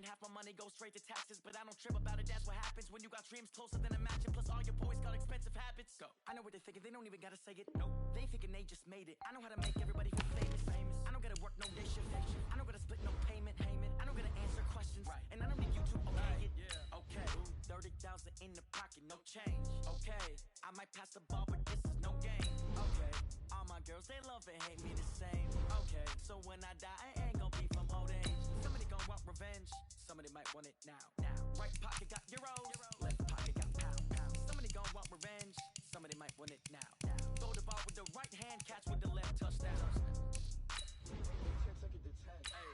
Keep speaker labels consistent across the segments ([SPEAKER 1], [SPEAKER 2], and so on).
[SPEAKER 1] lying, half my money goes straight to taxes, but I don't trip about it, that's what happens when you got dreams closer than a match, and plus all your boys got expensive habits. Go. I know what they're thinking, they don't even gotta say it. Nope. They thinking they just made it. I know how to make everybody feel famous. I don't gotta work no day shift. I don't gotta split no payment. I don't gotta answer questions. Right. And I don't need you to okay it. Yeah. Okay. 30,000 in the pocket, no change. Okay. I might pass the ball, but this is no game. Okay. All my girls, they love and hate me the same. Okay. So when I die, I ain't gonna be from old age. Somebody gonna want revenge. Somebody might want it now. Right pocket got euros. Left pocket got pound. Somebody gonna want revenge. Somebody might want it now. Throw the ball with the right hand, catch with the left, touchdown. 10 seconds to 10. Hey.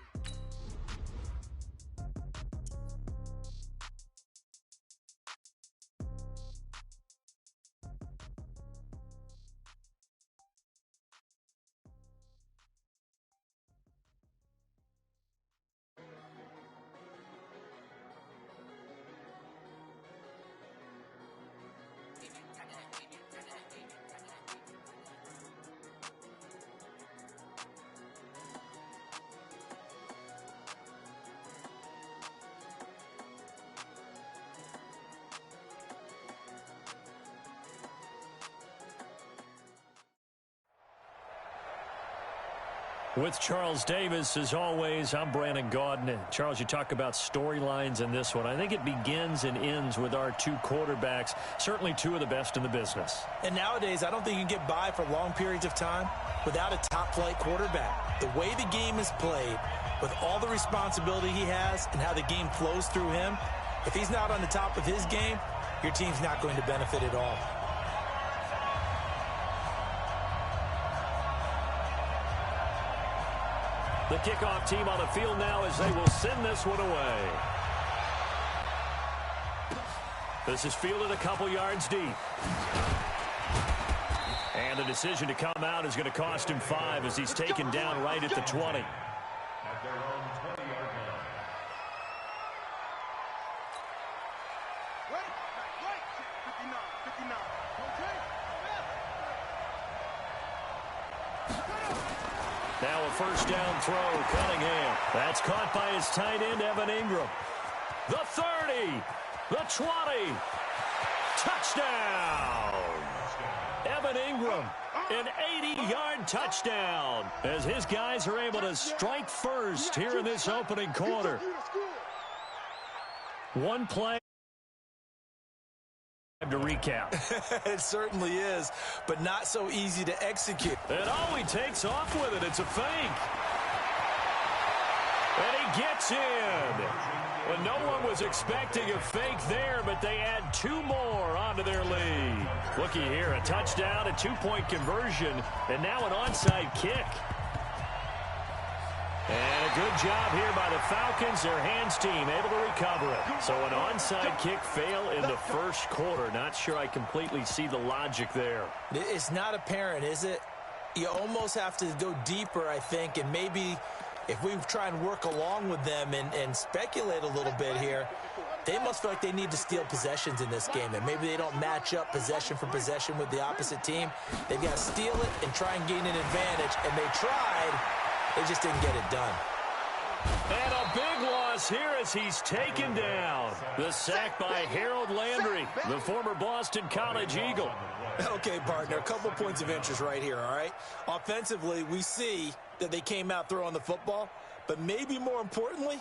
[SPEAKER 2] With Charles Davis, as always, I'm Brandon Gaudin. And Charles, you talk about storylines in this one. I think it begins and ends with our two quarterbacks, certainly two of the best in the business.
[SPEAKER 3] And nowadays, I don't think you can get by for long periods of time without a top-flight quarterback. The way the game is played, with all the responsibility he has and how the game flows through him, if he's not on the top of his game, your team's not going to benefit at all.
[SPEAKER 2] The kickoff team on the field now as they will send this one away. This is fielded a couple yards deep. And the decision to come out is going to cost him 5 as he's taken down right at the 20.
[SPEAKER 4] At their own 20-yard line.
[SPEAKER 5] Right, 59. Okay.
[SPEAKER 2] Now a first down throw, Cunningham. That's caught by his tight end, Evan Ingram. The 30, the 20, touchdown! Evan Ingram, an 80-yard touchdown, as his guys are able to strike first here in this opening quarter. One play to recap.
[SPEAKER 3] It certainly is, but not so easy to execute.
[SPEAKER 2] And he takes off with it. It's a fake. And he gets in. Well, no one was expecting a fake there, but they add 2 more onto their lead. Looky here, a touchdown, a 2-point conversion, and now an onside kick. And a good job here by the Falcons, their hands team, able to recover it. So an onside kick fail in the first quarter. Not sure I completely see the logic there.
[SPEAKER 3] It's not apparent, is it? You almost have to go deeper, I think, and maybe if we try and work along with them and speculate a little bit here, they must feel like they need to steal possessions in this game, and maybe they don't match up possession for possession with the opposite team. They've got to steal it and try and gain an advantage, and they tried. They just didn't get it done.
[SPEAKER 2] And a big loss here as he's taken down. The sack by Harold Landry, the former Boston College Eagle.
[SPEAKER 3] Okay, partner, a couple points of interest right here, all right? Offensively, we see that they came out throwing the football, but maybe more importantly,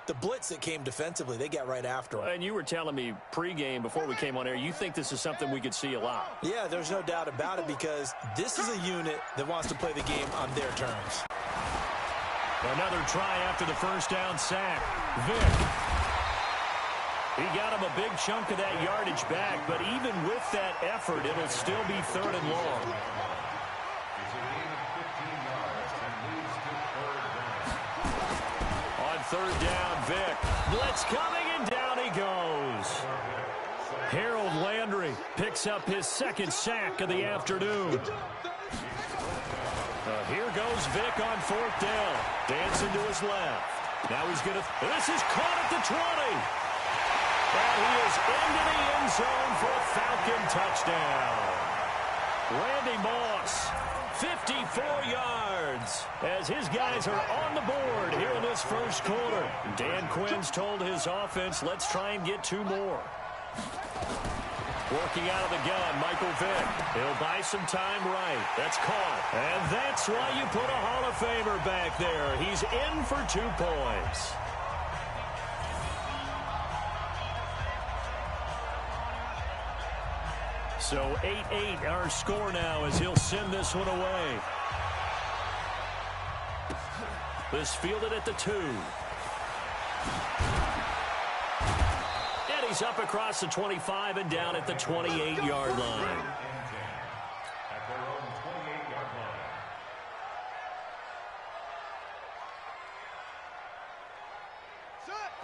[SPEAKER 3] the blitz that came defensively, they got right after him.
[SPEAKER 2] And you were telling me pregame before we came on air, you think this is something we could see a lot.
[SPEAKER 3] Yeah, there's no doubt about it because this is a unit that wants to play the game on their terms.
[SPEAKER 2] Another try after the first down sack. Vic. He got him a big chunk of that yardage back, but even with that effort, it'll still be 3rd and long.
[SPEAKER 4] It's a gain of 15 yards and leads to 3rd down.
[SPEAKER 2] On 3rd down, Vic. Blitz coming, and down he goes. Harold Landry picks up his 2nd sack of the afternoon. Here goes Vic on 4th down. Dancing to his left. Now he's going to... This is caught at the 20. And he is into the end zone for a Falcon touchdown. Randy Moss, 54 yards as his guys are on the board here in this first quarter. Dan Quinn's told his offense, let's try and get 2 more. Working out of the gun, Michael Vick. He'll buy some time right. That's caught. And that's why you put a Hall of Famer back there. He's in for 2 points. So 8-8 our score now as he'll send this one away. This fielded at the 2. And he's up across the 25 and down at the 28-yard line.
[SPEAKER 4] At their own 28-yard line.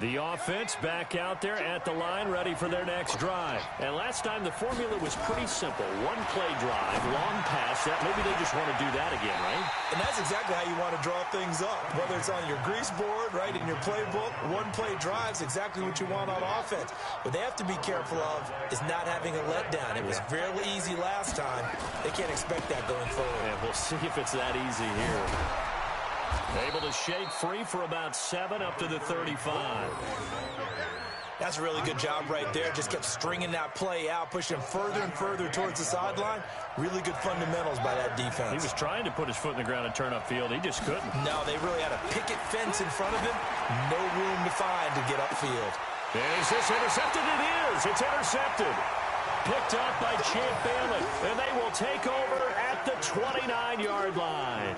[SPEAKER 2] The offense back out there at the line, ready for their next drive. And last time the formula was pretty simple. 1-play drive, long pass. That maybe they just want to do that again, right?
[SPEAKER 3] And that's exactly how you want to draw things up. Whether it's on your grease board, right, in your playbook, 1-play drive's exactly what you want on offense. What they have to be careful of is not having a letdown. It was fairly easy last time. They can't expect that going forward.
[SPEAKER 2] And we'll see if it's that easy here. Able to shake free for about 7 up to the 35.
[SPEAKER 3] That's a really good job right there. Just kept stringing that play out, pushing him further and further towards the sideline. Really good fundamentals by that defense.
[SPEAKER 2] He was trying to put his foot in the ground and turn upfield. He just couldn't.
[SPEAKER 3] No, they really had a picket fence in front of him. No room to find to get upfield.
[SPEAKER 2] And is this intercepted? It is. It's intercepted. Picked up by Champ Bailey. And they will take over at the 29-yard line.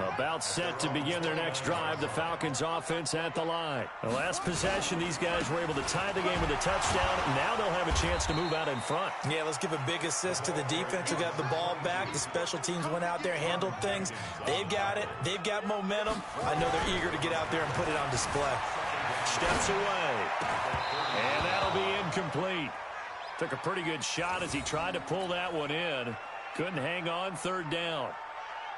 [SPEAKER 2] About set to begin their next drive. The Falcons offense at the line. The last possession, these guys were able to tie the game with a touchdown. Now they'll have a chance to move out in front. Yeah, let's give a big assist to the defense who got the ball back. The special teams went out there, handled things. They've got it. They've got momentum. I know they're eager to get out there and put it on display. Steps away. And that'll be incomplete. Took a pretty good shot as he tried to pull that one in. Couldn't hang on, 3rd down.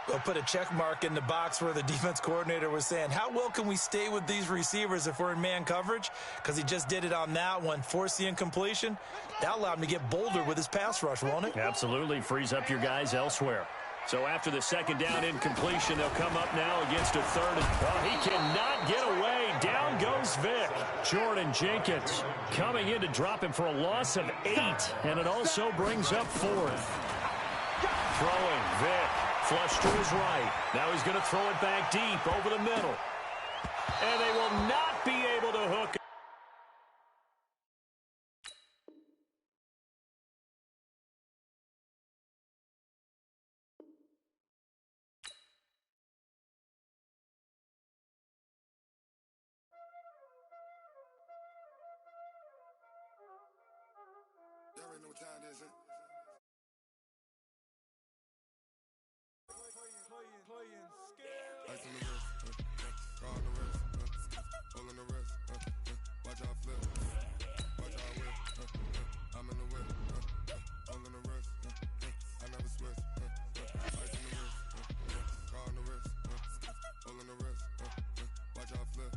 [SPEAKER 3] They'll put a check mark in the box where the defense coordinator was saying, how well can we stay with these receivers if we're in man coverage? Because he just did it on that one, forced the incompletion. That allowed him to get bolder with his pass rush, won't it?
[SPEAKER 2] Absolutely, frees up your guys elsewhere. So after the 2nd down incompletion, they'll come up now against a 3rd. Oh, he cannot get away. Down goes Vick. Jordan Jenkins coming in to drop him for a loss of 8. And it also brings up 4th. Throwing, Vick. Flush to his right. Now he's going to throw it back deep over the middle. And they will not be able to hook it.
[SPEAKER 5] Y'all already know what time it is, huh? Ice on the wrist, car on the wrist, hole in the wrist, watch out flip, watch out whip, I'm in the whip, hole in the wrist, I never switch, ice on the wrist, car on the wrist, hole in the wrist, watch out flip,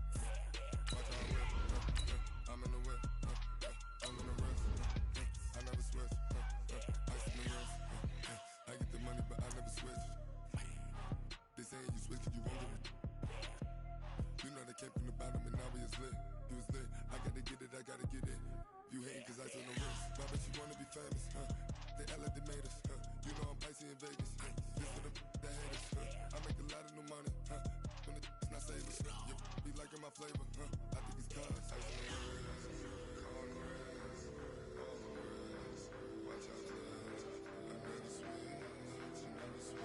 [SPEAKER 5] watch out whip, I'm in the whip, hole in the wrist, I never switch, ice on the wrist, I get the money but I never switch. They saying you switch cause you won't get it. You know they came from the bottom and now we is lit. You was lit, I gotta get it, I gotta get it. You hating cause ice on the wrist. Why bet you wanna be famous, huh? They act like they made us, huh? You know I'm icy in Vegas, This for the that hate us, I make a lot of new money, huh? When the not saving, you be liking my flavor, huh? I think it's cause ice on the wrist, on the wrist, on the wrist. Watch out, flash. I never switch, you never switch.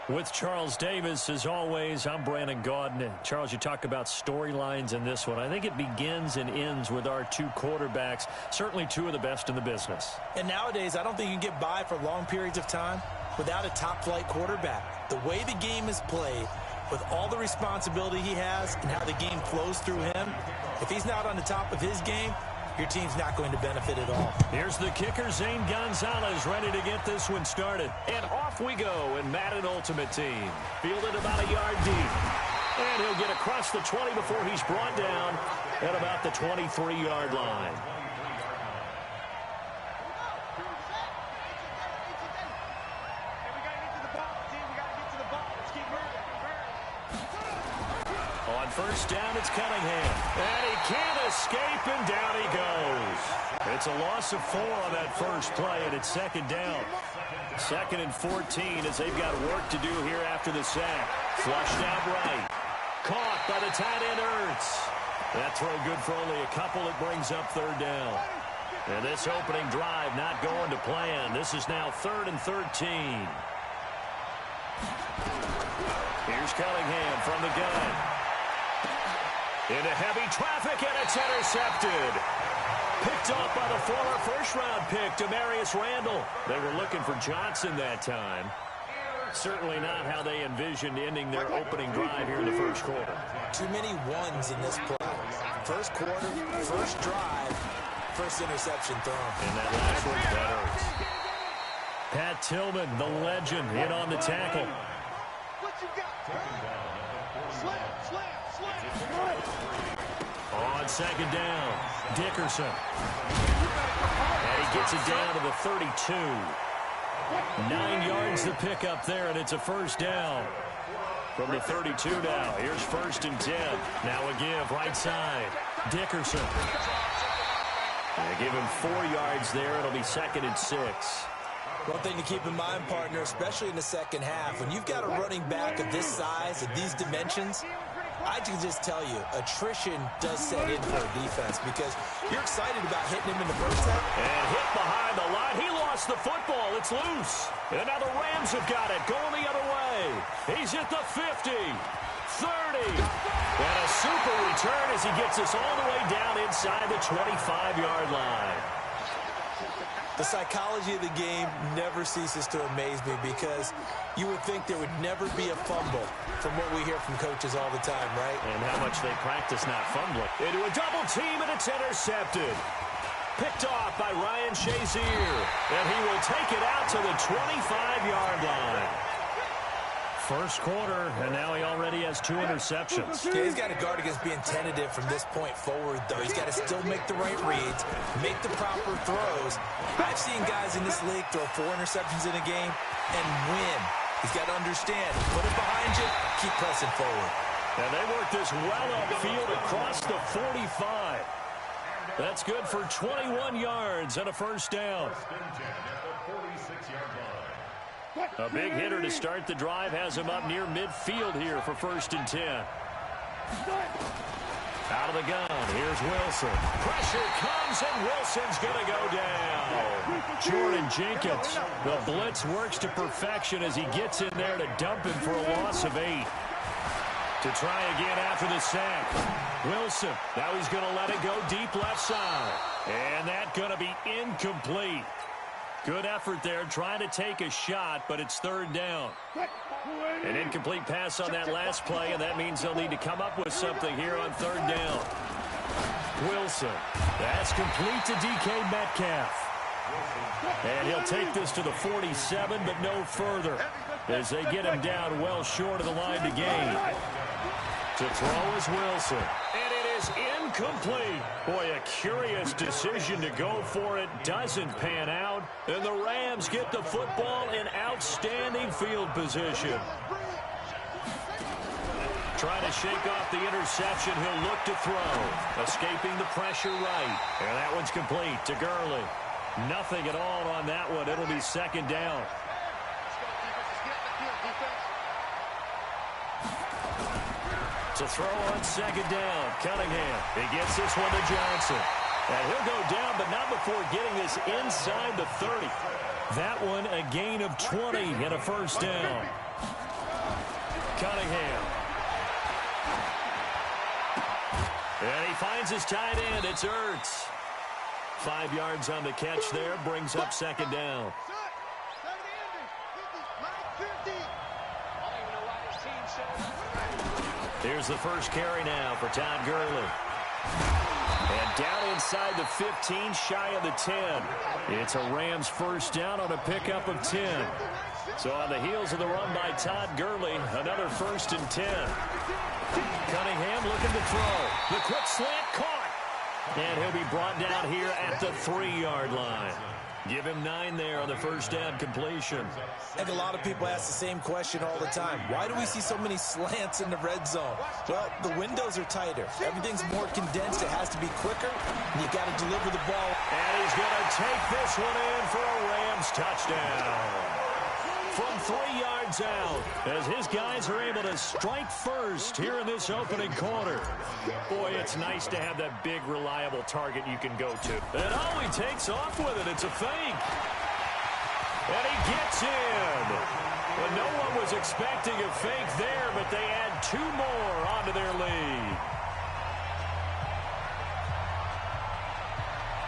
[SPEAKER 2] With Charles Davis, as always, I'm Brandon Gaudin. Charles, you talk about storylines in this one. I think it begins and ends with our 2 quarterbacks, certainly 2 of the best in the business.
[SPEAKER 3] And nowadays, I don't think you can get by for long periods of time without a top-flight quarterback. The way the game is played, with all the responsibility he has and how the game flows through him, if he's not on the top of his game, your team's not going to benefit at all.
[SPEAKER 2] Here's the kicker, Zane Gonzalez, ready to get this one started. And off we go in Madden Ultimate Team. Fielded about a yard deep. And he'll get across the 20 before he's brought down at about the 23-yard line. On first down, it's Cunningham. And he can't escape, and down he goes. It's a loss of 4 on that first play, and it's second down. 2nd and 14 as they've got work to do here after the sack. Flushed out right. Caught by the tight end, Ertz. That throw good for only a couple. It brings up third down. And this opening drive not going to plan. This is now 3rd and 13. Here's Cunningham from the gun. Into heavy traffic, and it's intercepted. Picked off by the former first-round pick, Demarius Randall. They were looking for Johnson that time. Certainly not how they envisioned ending their opening drive here in the first quarter.
[SPEAKER 3] Too many ones in this play. First quarter, first drive, first interception thrown.
[SPEAKER 2] And that last one's better. Pat Tillman, the legend, in on the tackle.
[SPEAKER 5] What you got? Slam.
[SPEAKER 2] On second down, Dickerson. And he gets it down to the 32. 9 yards to pick up there, and it's a first down. From the 32 now, here's 1st and 10. Now a give, right side. Dickerson. They give him 4 yards there. It'll be 2nd and 6.
[SPEAKER 3] One thing to keep in mind, partner, especially in the second half, when you've got a running back of this size, of these dimensions, I can just tell you, attrition does set in for a defense because you're excited about hitting him in the first half.
[SPEAKER 2] And hit behind the line. He lost the football. It's loose. And now the Rams have got it. Going the other way. He's at the 50, 30. And a super return as he gets us all the way down inside the 25-yard line.
[SPEAKER 3] The psychology of the game never ceases to amaze me because you would think there would never be a fumble from what we hear from coaches all the time, right?
[SPEAKER 2] And how much they practice not fumbling. Into a double team, and it's intercepted. Picked off by Ryan Shazier. And he will take it out to the 25-yard line. First quarter, and now he already has 2 interceptions.
[SPEAKER 3] Yeah, he's got to guard against being tentative from this point forward, though. He's got to still make the right reads, make the proper throws. I've seen guys in this league throw 4 interceptions in a game and win. He's got to understand, put it behind you, keep pressing forward.
[SPEAKER 2] And they work this well upfield across the 45. That's good for 21 yards and a first down. A big hitter to start the drive has him up near midfield here for 1st and 10. Out of the gun, here's Wilson. Pressure comes, and Wilson's going to go down. Jordan Jenkins, the blitz works to perfection as he gets in there to dump him for a loss of 8. To try again after the sack. Wilson, now he's going to let it go deep left side. And that's going to be incomplete. Good effort there, trying to take a shot, but it's 3rd down. An incomplete pass on that last play, and that means they'll need to come up with something here on 3rd down. Wilson, that's complete to DK Metcalf. And he'll take this to the 47, but no further, as they get him down well short of the line to gain. To throw is Wilson. And it is incomplete. Boy, a curious decision to go for it. Doesn't pan out. And the Rams get the football in outstanding field position. Trying to shake off the interception. He'll look to throw. Escaping the pressure right. And that one's complete to Gurley. Nothing at all on that one. It'll be 2nd down. To throw on 2nd down, Cunningham. He gets this one to Johnson. And he'll go down, but not before getting this inside the 30. That one a gain of 20 and a first down. Cunningham. And he finds his tight end. It's Ertz. 5 yards on the catch there. Brings up 2nd down. Here's the first carry now for Todd Gurley. And down inside the 15, shy of the 10. It's a Rams first down on a pickup of 10. So on the heels of the run by Todd Gurley, another 1st and 10. Cunningham looking to throw. The quick slant caught. And he'll be brought down here at the 3-yard line. Give him 9 there on the first down completion.
[SPEAKER 3] I think a lot of people ask the same question all the time. Why do we see so many slants in the red zone? Well, the windows are tighter. Everything's more condensed. It has to be quicker. And you got to deliver the ball.
[SPEAKER 2] And he's going to take this one in for a Rams touchdown. From 3 yards out, as his guys are able to strike first here in this opening quarter. Boy, it's nice to have that big, reliable target you can go to. And he takes off with it. It's a fake. And he gets in. Well, no one was expecting a fake there, but they add 2 more onto their lead.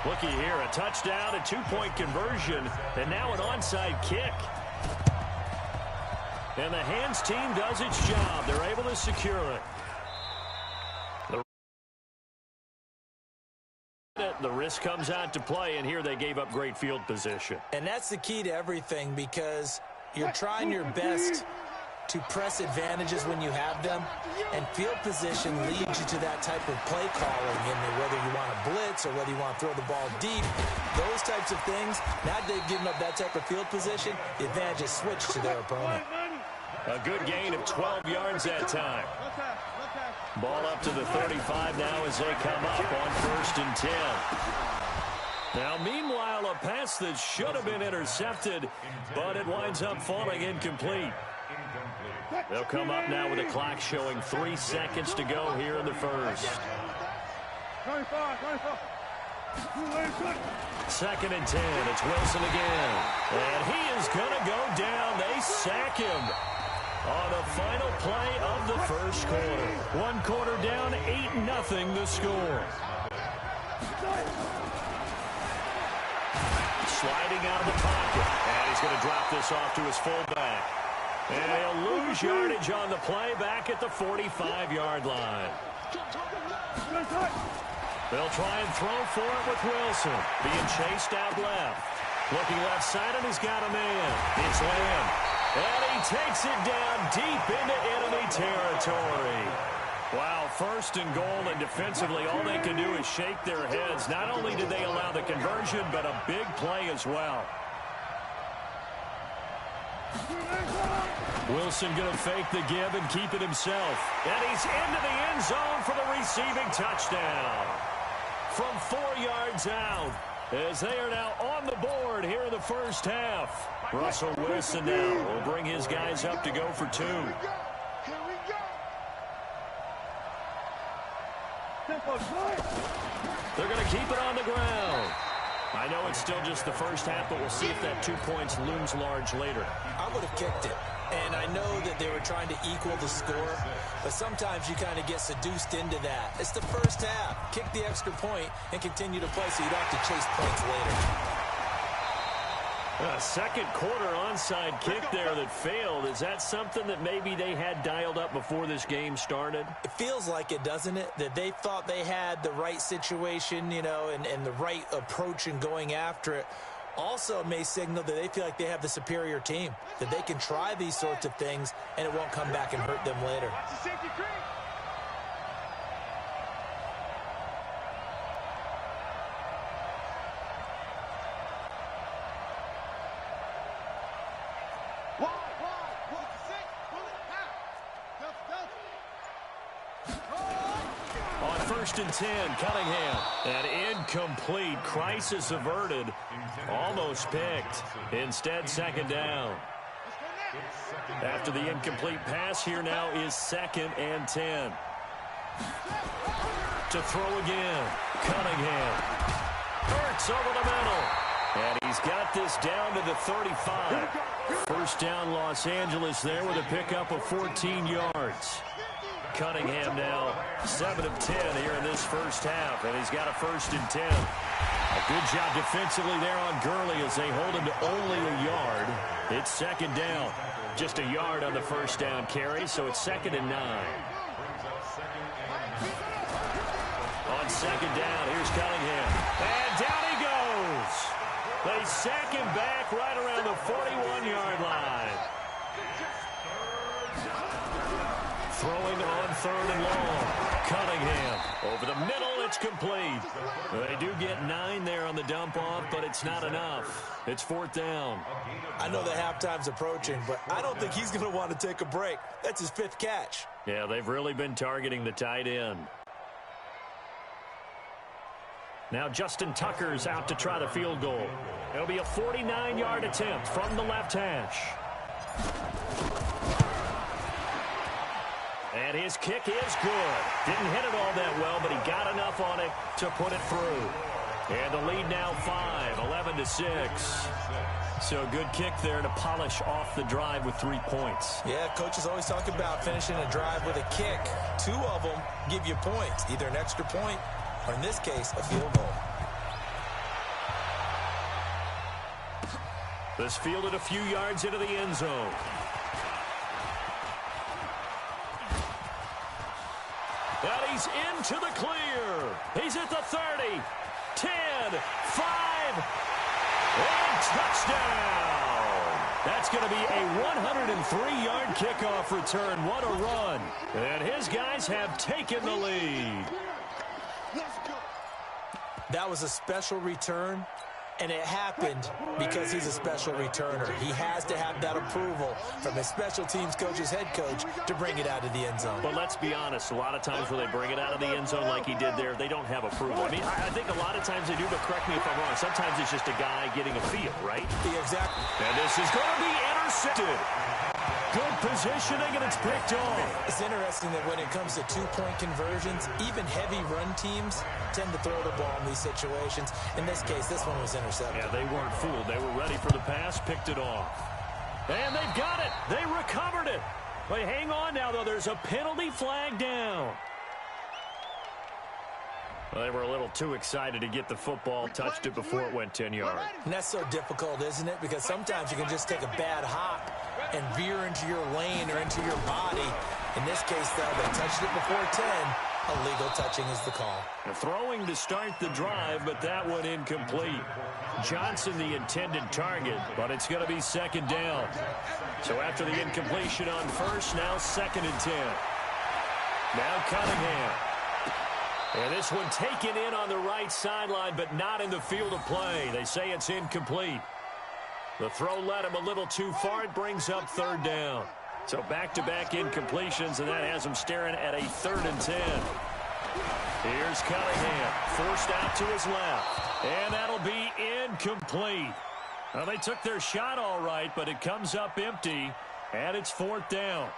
[SPEAKER 2] Looky here, a touchdown, a 2-point conversion, and now an onside kick. And the hands team does its job. They're able to secure it. The risk comes out to play, and here they gave up great field position.
[SPEAKER 3] And that's the key to everything, because you're trying your best to press advantages when you have them, and field position leads you to that type of play calling, and whether you want to blitz or whether you want to throw the ball deep, those types of things. Now they've given up that type of field position, the advantage is switched to their opponent.
[SPEAKER 2] A good gain of 12 yards that time. Ball up to the 35 now as they come up on 1st and 10. Now, meanwhile, a pass that should have been intercepted, but it winds up falling incomplete. They'll come up now with a clock showing 3 seconds to go here in the first. 2nd and 10. It's Wilson again. And he is going to go down. They sack him on the final play of the first quarter. 1 quarter down, 8-0 the score. Sliding out of the pocket. And he's going to drop this off to his fullback. And he'll lose yardage on the play back at the 45-yard line. They'll try and throw for it with Wilson. Being chased out left. Looking left side, and he's got a man. It's Lamb. And he takes it down deep into enemy territory. Wow, 1st and goal, and defensively all they can do is shake their heads. Not only did they allow the conversion, but a big play as well. Wilson going to fake the give and keep it himself. And he's into the end zone for the receiving touchdown. From 4 yards out, as they are now on the board here in the first half. Russell Wilson now will bring his guys up to go for 2. They're going to keep it on the ground. I know it's still just the first half, but we'll see if that 2 points looms large later.
[SPEAKER 3] I would have kicked it. And I know that they were trying to equal the score, but sometimes you kind of get seduced into that. It's the first half. Kick the extra point and continue to play so you don't have to chase points later.
[SPEAKER 2] A 2nd quarter onside kick there that failed. Is that something that maybe they had dialed up before this game started?
[SPEAKER 3] It feels like it, doesn't it? That they thought they had the right situation, you know, and the right approach in going after it. Also may signal that they feel like they have the superior team, that they can try these sorts of things and it won't come back and hurt them later.
[SPEAKER 2] On 1st and 10, Cunningham. An incomplete. Crisis averted. Almost picked. Instead, 2nd down. After the incomplete pass, here now is 2nd and 10. To throw again. Cunningham. Hurts over the middle. And he's got this down to the 35. First down, Los Angeles there with a pickup of 14 yards. Cunningham now 7 of 10 here in this first half, and he's got a 1st and 10. A good job defensively there on Gurley as they hold him to only a yard. It's 2nd down. Just a yard on the first down carry, so it's 2nd and 9. On 2nd down, here's Cunningham. And down he goes. They sack him back right around the 41-yard line. Throwing on 3rd and long. Cunningham over the middle. It's complete. They do get 9 there on the dump off, but it's not enough. It's 4th down.
[SPEAKER 3] I know the halftime's approaching, but I don't think he's going to want to take a break. That's his 5th catch.
[SPEAKER 2] Yeah, they've really been targeting the tight end. Now Justin Tucker's out to try the field goal. It'll be a 49-yard attempt from the left hash. And his kick is good. Didn't hit it all that well, but he got enough on it to put it through. And the lead now 5, 11-6. So good kick there to polish off the drive with 3 points.
[SPEAKER 3] Yeah, coaches always talk about finishing a drive with a kick. 2 of them give you points, either an extra point or, in this case, a field goal.
[SPEAKER 2] This fielded a few yards into the end zone. And he's into the clear. He's at the 30, 10, 5, and touchdown. That's going to be a 103-yard kickoff return. What a run. And his guys have taken the lead.
[SPEAKER 3] That was a special return, and it happened because he's a special returner. He has to have that approval from his special teams coach's head coach to bring it out of the end zone.
[SPEAKER 2] But let's be honest, a lot of times when they bring it out of the end zone like he did there, they don't have approval. I mean, I think a lot of times they do, but correct me if I'm wrong. Sometimes it's just a guy getting a feel, right?
[SPEAKER 3] Yeah, exactly.
[SPEAKER 2] And this is going to be intercepted. Good positioning, and it's picked off.
[SPEAKER 3] It's interesting that when it comes to 2-point conversions, even heavy run teams tend to throw the ball in these situations. In this case, this one was intercepted.
[SPEAKER 2] Yeah, they weren't fooled. They were ready for the pass, picked it off. And they've got it. They recovered it. But hang on now, though. There's a penalty flag down. Well, they were a little too excited to get the football, touched it before it went 10 yards.
[SPEAKER 3] And that's so difficult, isn't it? Because sometimes you can just take a bad hop and veer into your lane or into your body. In this case, though, they touched it before 10. Illegal touching is the call.
[SPEAKER 2] Throwing to start the drive, but that one incomplete. Johnson the intended target, but it's going to be 2nd down. So after the incompletion on first, now 2nd and 10. Now Cunningham. And this one taken in on the right sideline, but not in the field of play. They say it's incomplete. The throw led him a little too far. It brings up 3rd down. So back-to-back incompletions, and that has him staring at a 3rd and 10. Here's Cunningham, forced out to his left. And that'll be incomplete. Well, they took their shot all right, but it comes up empty, and it's 4th down.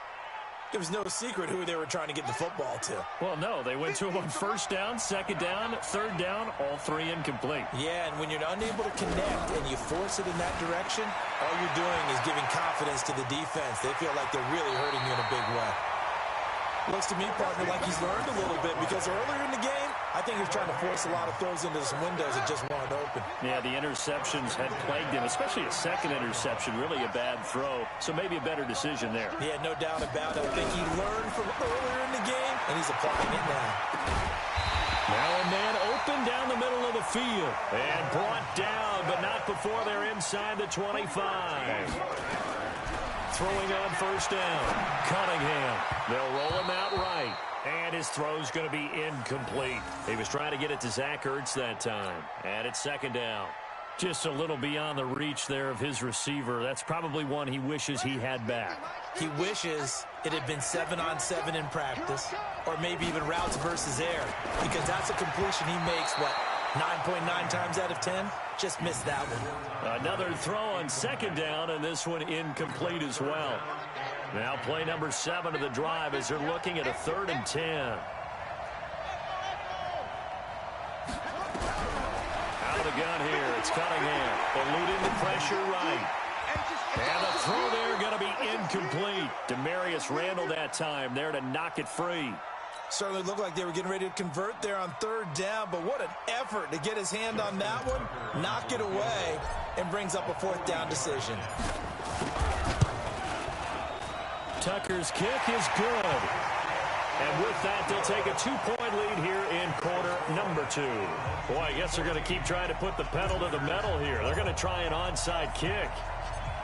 [SPEAKER 3] It was no secret who they were trying to get the football to.
[SPEAKER 2] Well, no, they went to him on 1st down, 2nd down, 3rd down, all 3 incomplete.
[SPEAKER 3] Yeah, and when you're unable to connect and you force it in that direction, all you're doing is giving confidence to the defense. They feel like they're really hurting you in a big way. Looks to me, partner, like he's learned a little bit because earlier in the game, I think he was trying to force a lot of throws into some windows that just weren't open.
[SPEAKER 2] Yeah, the interceptions had plagued him, especially a 2nd interception, really a bad throw. So maybe a better decision there.
[SPEAKER 3] Yeah, no doubt about it. I think he learned from earlier in the game, and he's applying it now.
[SPEAKER 2] Now a man open down the middle of the field and brought down, but not before they're inside the 25. Throwing on 1st down. Cunningham. They'll roll him out right. And his throw's going to be incomplete. He was trying to get it to Zach Ertz that time. And it's 2nd down. Just a little beyond the reach there of his receiver. That's probably one he wishes he had back.
[SPEAKER 3] He wishes it had been 7-on-7 in practice, or maybe even routes versus air, because that's a completion he makes, 9.9 times out of 10? Just missed that one.
[SPEAKER 2] Another throw on 2nd down, and this one incomplete as well. Now play number 7 of the drive as they're looking at a 3rd and 10. Out of the gun here, it's Cunningham. Eluding the pressure right. And the throw there going to be incomplete. Demarius Randall that time there to knock it free.
[SPEAKER 3] Certainly looked like they were getting ready to convert there on 3rd down, but what an effort to get his hand on that one, knock it away, and brings up a 4th down decision.
[SPEAKER 2] Tucker's kick is good. And with that, they'll take a 2-point lead here in quarter number 2. Boy, I guess they're going to keep trying to put the pedal to the metal here. They're going to try an onside kick.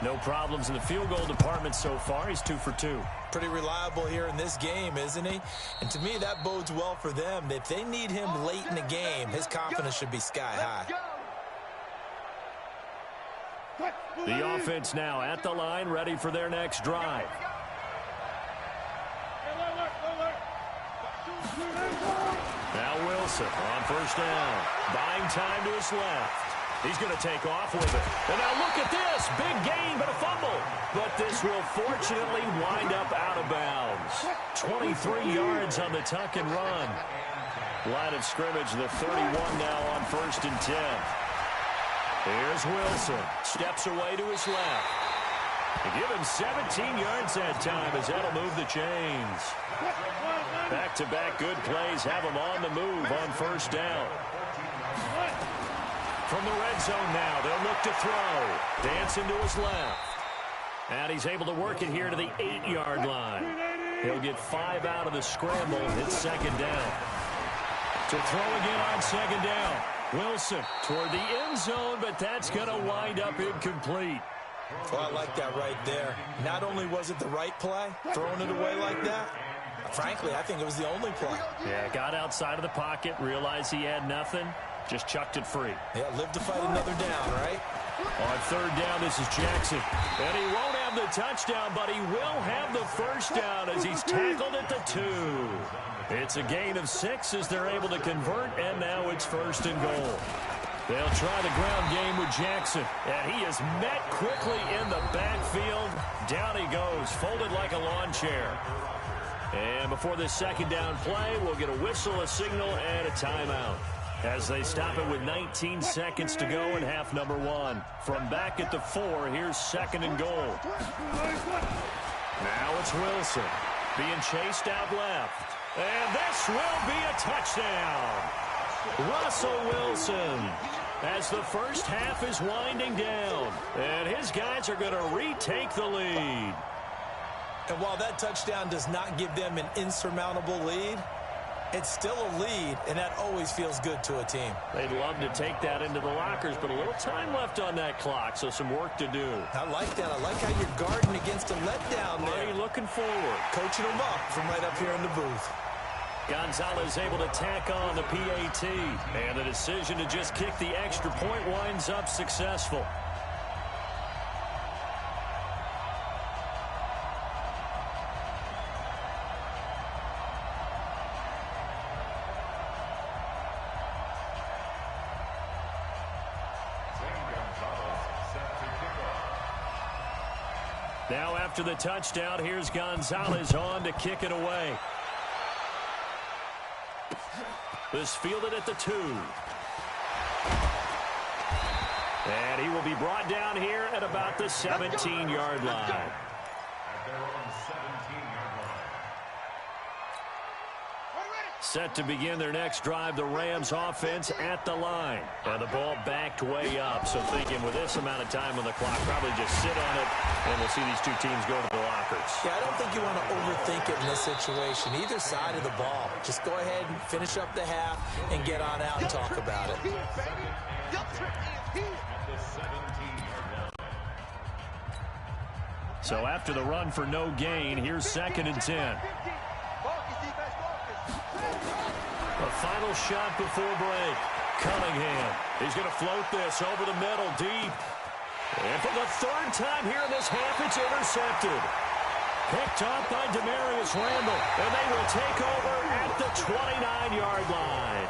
[SPEAKER 2] No problems in the field goal department so far. He's 2 for 2.
[SPEAKER 3] Pretty reliable here in this game, isn't he? And to me, that bodes well for them. If they need him late in the game, his confidence should be sky high.
[SPEAKER 2] The offense now at the line, ready for their next drive. Now Wilson on first down. Buying time to his left. He's going to take off with it. And now look at this. Big gain, but a fumble. But this will fortunately wind up out of bounds. 23 yards on the tuck and run. Line of scrimmage, the 31 now on 1st and 10. Here's Wilson. Steps away to his left. They give him 17 yards that time as that'll move the chains. Back-to-back good plays have him on the move on first down. From the red zone now, they'll look to throw. Dancing to his left. And he's able to work it here to the 8-yard line. He'll get 5 out of the scramble. It's second down. To throw again on second down. Wilson toward the end zone, but that's going to wind up incomplete.
[SPEAKER 3] Well, I like that right there. Not only was it the right play, throwing it away like that, frankly, I think it was the only play.
[SPEAKER 2] Yeah, got outside of the pocket, realized he had nothing, just chucked it free.
[SPEAKER 3] Yeah, live to fight another down, right?
[SPEAKER 2] On third down, this is Jackson. And he won't have the touchdown, but he will have the first down as he's tackled at the 2. It's a gain of 6 as they're able to convert, and now it's 1st and goal. They'll try the ground game with Jackson, and he is met quickly in the backfield. Down he goes, folded like a lawn chair. And before this second down play, we'll get a whistle, a signal, and a timeout. As they stop it with 19 seconds to go in half number 1. From back at the 4, here's 2nd and goal. Now it's Wilson being chased out left. And this will be a touchdown. Russell Wilson, as the first half is winding down. And his guys are going to retake the lead.
[SPEAKER 3] And while that touchdown does not give them an insurmountable lead, it's still a lead, and that always feels good to a team.
[SPEAKER 2] They'd love to take that into the lockers, but a little time left on that clock, so some work to do.
[SPEAKER 3] I like that. I like how you're guarding against a letdown there.
[SPEAKER 2] Already looking forward.
[SPEAKER 3] Coaching them up from right up here in the booth.
[SPEAKER 2] Gonzalez able to tack on the PAT, and the decision to just kick the extra point winds up successful. Now after the touchdown, here's Gonzalez on to kick it away. This fielded at the 2. And he will be brought down here at about the 17-yard line. Set to begin their next drive, the Rams offense at the line. And the ball backed way up, so thinking with this amount of time on the clock, probably just sit on it, and we'll see these two teams go to the lockers.
[SPEAKER 3] Yeah, I don't think you want to overthink it in this situation, either side of the ball. Just go ahead and finish up the half and get on out and talk about it.
[SPEAKER 2] So after the run for no gain, here's 2nd and 10. A final shot before break. Cunningham. He's going to float this over the middle deep. And for the 3rd time here in this half, it's intercepted. Picked up by Demarius Randall. And they will take over at the 29-yard line.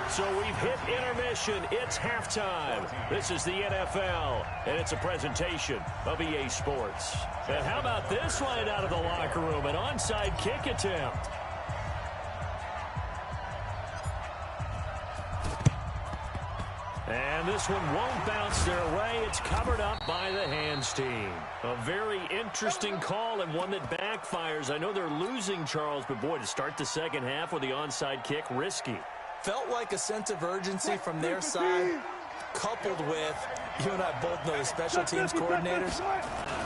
[SPEAKER 2] So we've hit intermission. It's halftime. This is the NFL, and it's a presentation of EA Sports. And how about this line out of the locker room? An onside kick attempt. And this one won't bounce their way. It's covered up by the hands team. A very interesting call and one that backfires. I know they're losing, Charles, but boy, to start the second half with the onside kick, risky.
[SPEAKER 3] Felt like a sense of urgency from their side, coupled with, you and I both know the special teams coordinators,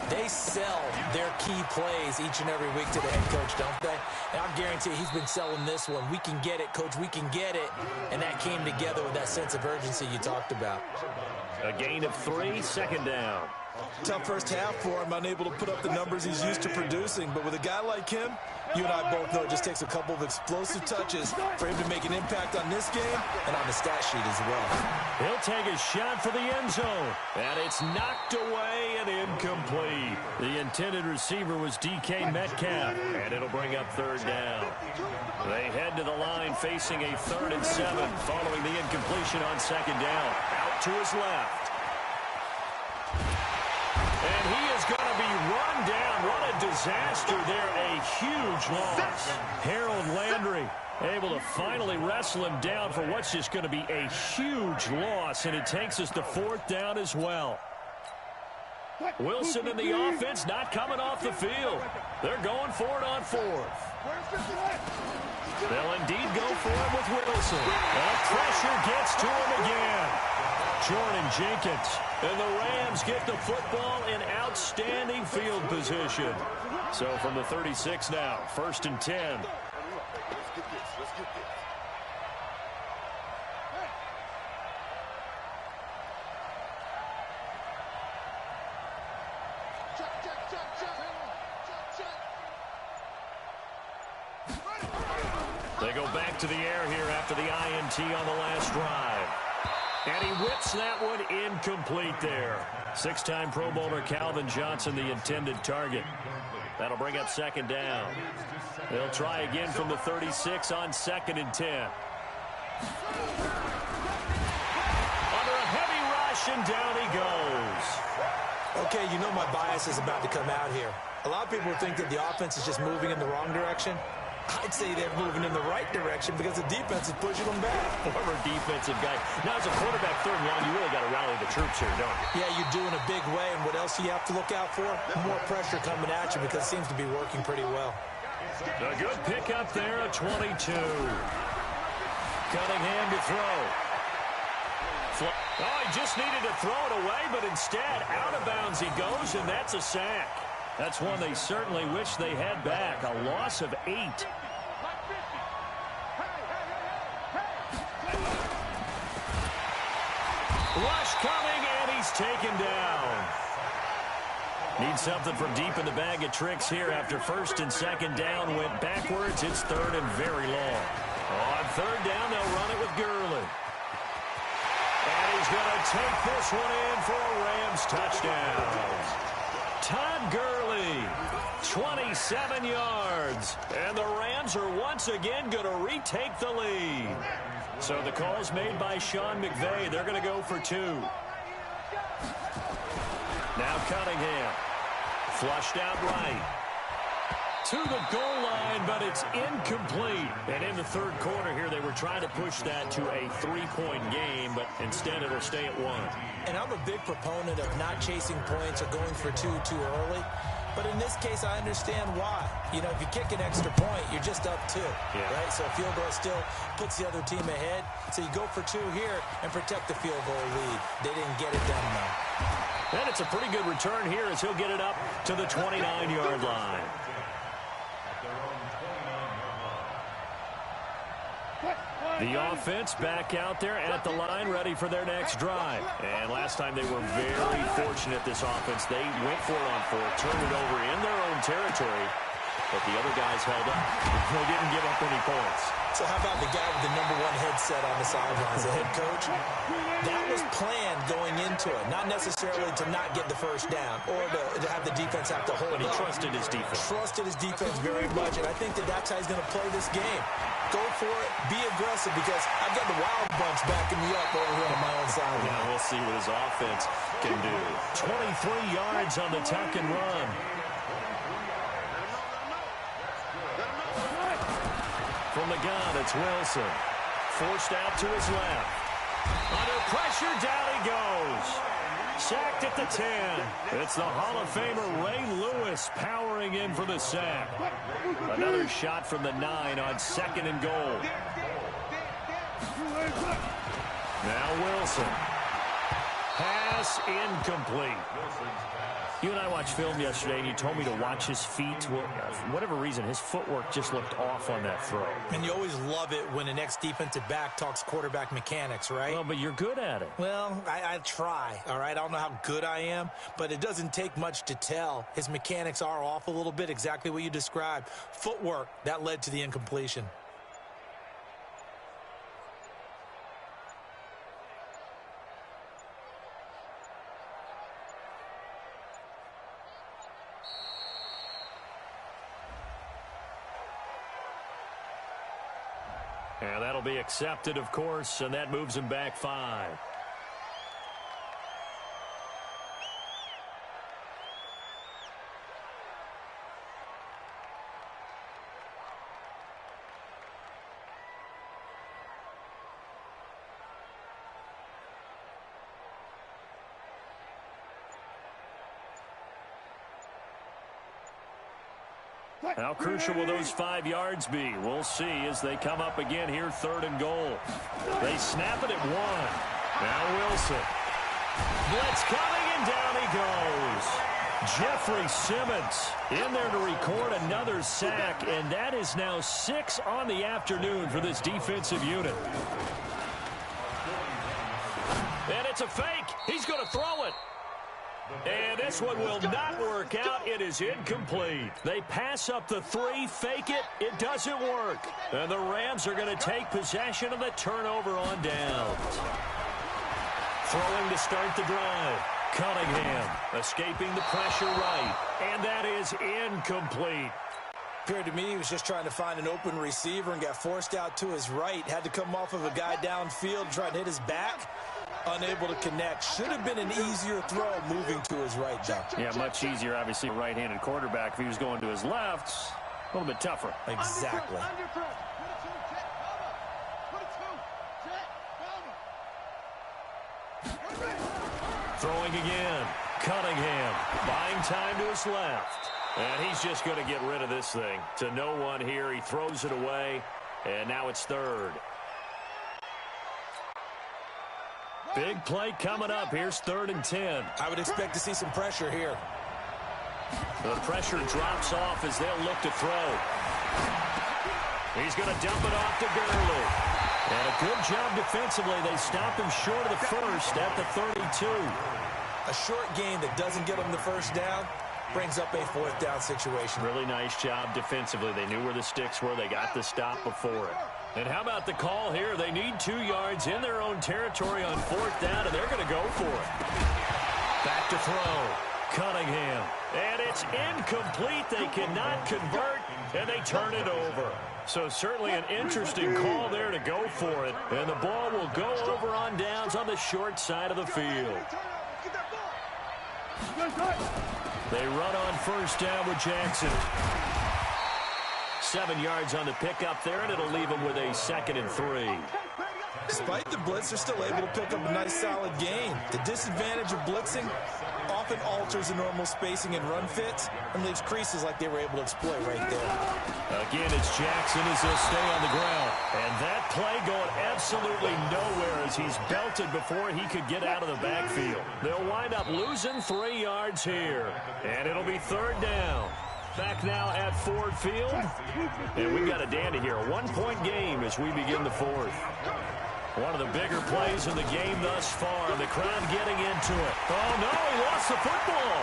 [SPEAKER 3] they sell their key plays each and every week to the head coach, don't they? And I'm guaranteeing he's been selling this one. We can get it, coach, we can get it. And that came together with that sense of urgency you talked about.
[SPEAKER 2] A gain of 3, 2nd down.
[SPEAKER 3] Tough first half for him, unable to put up the numbers he's used to producing. But with a guy like him, you and I both know it just takes a couple of explosive touches for him to make an impact on this game and on the stat sheet as well.
[SPEAKER 2] He'll take a shot for the end zone, and it's knocked away and incomplete. The intended receiver was DK Metcalf, and it'll bring up third down. They head to the line facing a 3rd and 7 following the incompletion on second down. Out to his left. And he is going to be run down. What a disaster there. A huge loss. Harold Landry able to finally wrestle him down for what's just going to be a huge loss. And it takes us to 4th down as well. Wilson and the offense not coming off the field. They're going for it on 4th. They'll indeed go for it with Wilson. And pressure gets to him again. Jordan Jenkins. And the Rams get the football in outstanding field position. So from the 36 now, 1st and 10.
[SPEAKER 5] Let's get this.
[SPEAKER 2] They go back to the air here after the INT on the last drive. And he whips that one incomplete there. 6-time Pro Bowler Calvin Johnson, the intended target. That'll bring up 2nd down. They'll try again from the 36 on 2nd and 10. Under a heavy rush, and down he goes.
[SPEAKER 3] Okay, you know my bias is about to come out here. A lot of people think that the offense is just moving in the wrong direction. I'd say they're moving in the right direction because the defense is pushing them back.
[SPEAKER 2] Former defensive guy. Now, as a quarterback, 3rd and long, you really got to rally the troops here, don't you?
[SPEAKER 3] Yeah, you do in a big way. And what else do you have to look out for? More pressure coming at you because it seems to be working pretty well.
[SPEAKER 2] A good pickup there at 22. Cunningham to throw. Oh, he just needed to throw it away, but instead, out of bounds he goes, and that's a sack. That's one they certainly wish they had back. A loss of 8. Rush coming, and he's taken down. Need something from deep in the bag of tricks here after 1st and 2nd down went backwards. It's 3rd and very long. On 3rd down, they'll run it with Gurley. And he's going to take this one in for a Rams touchdown. Todd Gurley, 27 yards. And the Rams are once again going to retake the lead. So the call's made by Sean McVay. They're going to go for 2. Now Cunningham. Flushed out right. To the goal line, but it's incomplete. And in the 3rd quarter here, they were trying to push that to a 3-point game, but instead it'll stay at 1.
[SPEAKER 3] And I'm a big proponent of not chasing points or going for 2 too early. But in this case, I understand why. You know, if you kick an extra point, you're just up 2, right? So a field goal still puts the other team ahead. So you go for 2 here and protect the field goal lead. They didn't get it done, though.
[SPEAKER 2] And it's a pretty good return here as he'll get it up to the 29-yard line. The offense back out there at the line, ready for their next drive. And last time they were very fortunate, this offense. They went for it on 4th, turned it over in their own territory, but the other guys held up. They didn't give up any points.
[SPEAKER 3] So how about the guy with the #1 headset on the sidelines, the head coach? That was planned going into it, not necessarily to not get the 1st down or to have the defense have to hold up.
[SPEAKER 2] But he trusted his defense.
[SPEAKER 3] Trusted his defense very much, and I think that that's how he's going to play this game. Go for it, be aggressive, because I've got the Wild Bunch backing me up over here on my own side.
[SPEAKER 2] Yeah, we'll see what his offense can do. 23 yards on the tuck and run. From the gun, it's Wilson. Forced out to his left. Under pressure, down he goes. Sacked at the 10. It's the Hall of Famer Ray Lewis powering in for the sack. Another shot from the 9 on 2nd and goal. Now Wilson. Pass incomplete. You and I watched film yesterday, and you told me to watch his feet. Well, for whatever reason, his footwork just looked off on that throw.
[SPEAKER 3] And you always love it when an ex-defensive back talks quarterback mechanics, right?
[SPEAKER 2] Well, but you're good at it.
[SPEAKER 3] Well, I try, all right? I don't know how good I am, but it doesn't take much to tell. His mechanics are off a little bit, exactly what you described. Footwork, that led to the incompletion.
[SPEAKER 2] And that'll be accepted, of course, and that moves him back 5. How crucial will those 5 yards be? We'll see as they come up again here, 3rd and goal. They snap it at 1. Now Wilson. Blitz coming, and down he goes. Jeffrey Simmons in there to record another sack, and that is now 6 on the afternoon for this defensive unit. And it's a fake. He's going to throw it. And this one will not work out. It is incomplete. They pass up the 3, fake it. It doesn't work. And the Rams are going to take possession of the turnover on downs. Throwing to start the drive. Cunningham escaping the pressure right. And that is incomplete.
[SPEAKER 3] Appeared to me he was just trying to find an open receiver and got forced out to his right. Had to come off of a guy downfield, trying to hit his back. Unable to connect. Should have been an easier throw moving to his right, though.
[SPEAKER 2] Yeah, much easier, obviously, a right-handed quarterback. If he was going to his left, a little bit tougher.
[SPEAKER 3] Exactly.
[SPEAKER 2] Throwing again. Cunningham buying time to his left. And he's just going to get rid of this thing. To no one here. He throws it away. And now it's 3rd. Big play coming up. Here's 3rd and 10.
[SPEAKER 3] I would expect to see some pressure here.
[SPEAKER 2] The pressure drops off as they'll look to throw. He's going to dump it off to Gurley. And a good job defensively. They stop him short of the first at the 32.
[SPEAKER 3] A short gain that doesn't get him the first down brings up a 4th down situation.
[SPEAKER 2] Really nice job defensively. They knew where the sticks were. They got the stop before it. And how about the call here? They need 2 yards in their own territory on 4th down, and they're going to go for it. Back to throw. Cunningham. And it's incomplete. They cannot convert, and they turn it over. So certainly an interesting call there to go for it. And the ball will go over on downs on the short side of the field. They run on 1st down with Jackson. 7 yards on the pickup there, and it'll leave them with a 2nd and 3.
[SPEAKER 3] Despite the blitz, they're still able to pick up a nice solid gain. The disadvantage of blitzing often alters the normal spacing and run fits and leaves creases like they were able to exploit right there.
[SPEAKER 2] Again, it's Jackson as they'll stay on the ground. And that play going absolutely nowhere as he's belted before he could get out of the backfield. They'll wind up losing 3 yards here. And it'll be 3rd down. Back now at Ford Field. And we've got a dandy here. A 1-point game as we begin the 4th. One of the bigger plays in the game thus far. The crowd getting into it. Oh, no, he lost the football.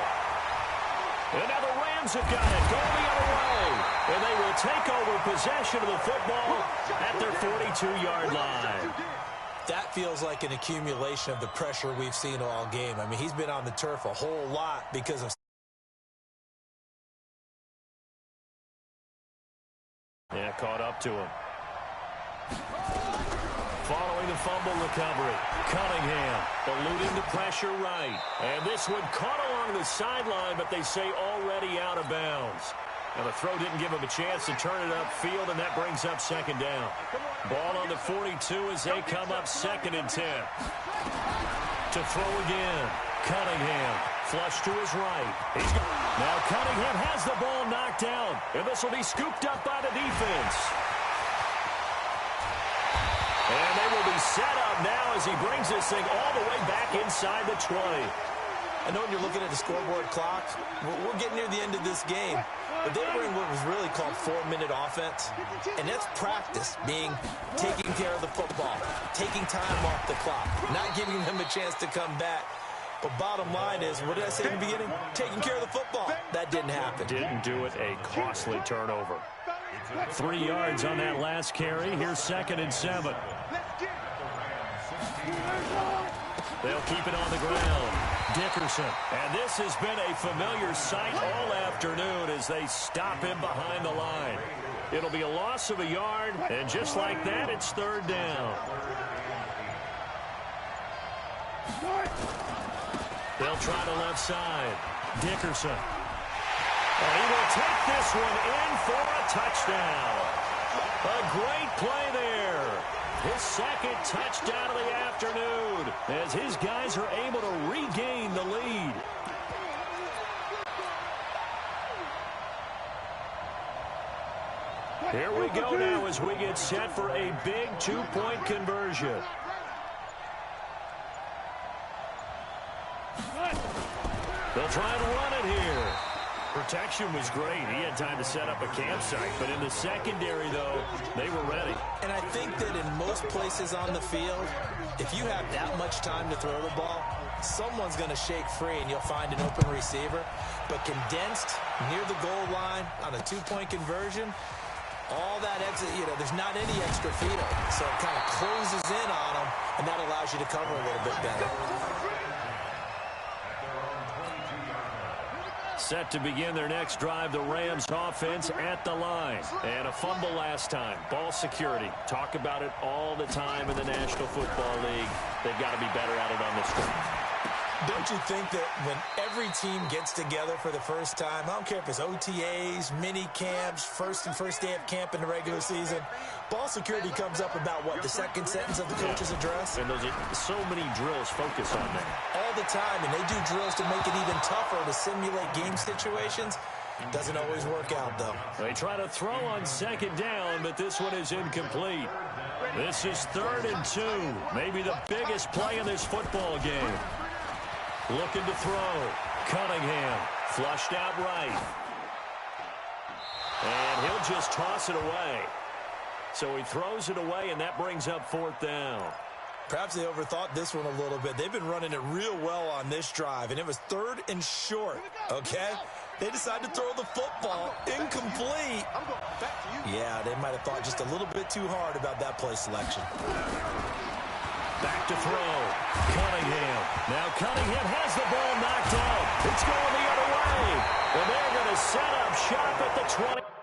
[SPEAKER 2] And now the Rams have got it. Going the other way. And they will take over possession of the football at their 42-yard line.
[SPEAKER 3] That feels like an accumulation of the pressure we've seen all game. I mean, he's been on the turf a whole lot because of...
[SPEAKER 2] Yeah, caught up to him. Following the fumble recovery, Cunningham eluding the pressure right. And this one caught along the sideline, but they say already out of bounds. Now the throw didn't give him a chance to turn it upfield, and that brings up 2nd down. Ball on the 42 as they come up 2nd and 10. To throw again, Cunningham flush to his right. Now Cunningham has the ball knocked out, and this will be scooped up by the defense. And they will be set up now as he brings this thing all the way back inside the 20.
[SPEAKER 3] I know when you're looking at the scoreboard clock, we're getting near the end of this game. But they were in what was really called 4-minute offense. And that's practice, taking care of the football, taking time off the clock, not giving them a chance to come back. But bottom line is, what did I say in the beginning? Taking care of the football. That didn't happen.
[SPEAKER 2] Didn't do it. A costly turnover. 3 yards on that last carry. Here's 2nd and 7. They'll keep it on the ground. Dickerson. And this has been a familiar sight all afternoon as they stop him behind the line. It'll be a loss of a yard, and just like that, it's 3rd down. They'll try the left side. Dickerson. And he will take this one in for a touchdown. A great play there. His 2nd touchdown of the afternoon as his guys are able to regain the lead. Here we go now as we get set for a big 2-point conversion. They'll try and run it here. Protection was great. He had time to set up a campsite. But in the secondary, though, they were ready.
[SPEAKER 3] And I think that in most places on the field, if you have that much time to throw the ball, someone's going to shake free and you'll find an open receiver. But condensed near the goal line on a 2-point conversion, all that exit, there's not any extra feet. So it kind of closes in on them, and that allows you to cover a little bit better.
[SPEAKER 2] Set to begin their next drive, the Rams offense at the line. And a fumble last time. Ball security. Talk about it all the time in the National Football League. They've got to be better at it on this one.
[SPEAKER 3] Don't you think that when every team gets together for the first time, I don't care if it's OTAs, mini camps, first day of camp in the regular season, ball security comes up about what, the second sentence of the coach's address?
[SPEAKER 2] And those are so many drills focus on that.
[SPEAKER 3] All the time, and they do drills to make it even tougher to simulate game situations. Doesn't always work out, though.
[SPEAKER 2] They try to throw on 2nd down, but this one is incomplete. This is 3rd and 2. Maybe the biggest play in this football game. Looking to throw. Cunningham flushed out right. And he'll just toss it away. So he throws it away, and that brings up 4th down.
[SPEAKER 3] Perhaps they overthought this one a little bit. They've been running it real well on this drive, and it was 3rd and short, okay? They decided to throw the football incomplete. Yeah, they might have thought just a little bit too hard about that play selection.
[SPEAKER 2] Back to throw. Cunningham. Now Cunningham has the ball knocked out. It's going the other way. And they're going to set up shop at the 20.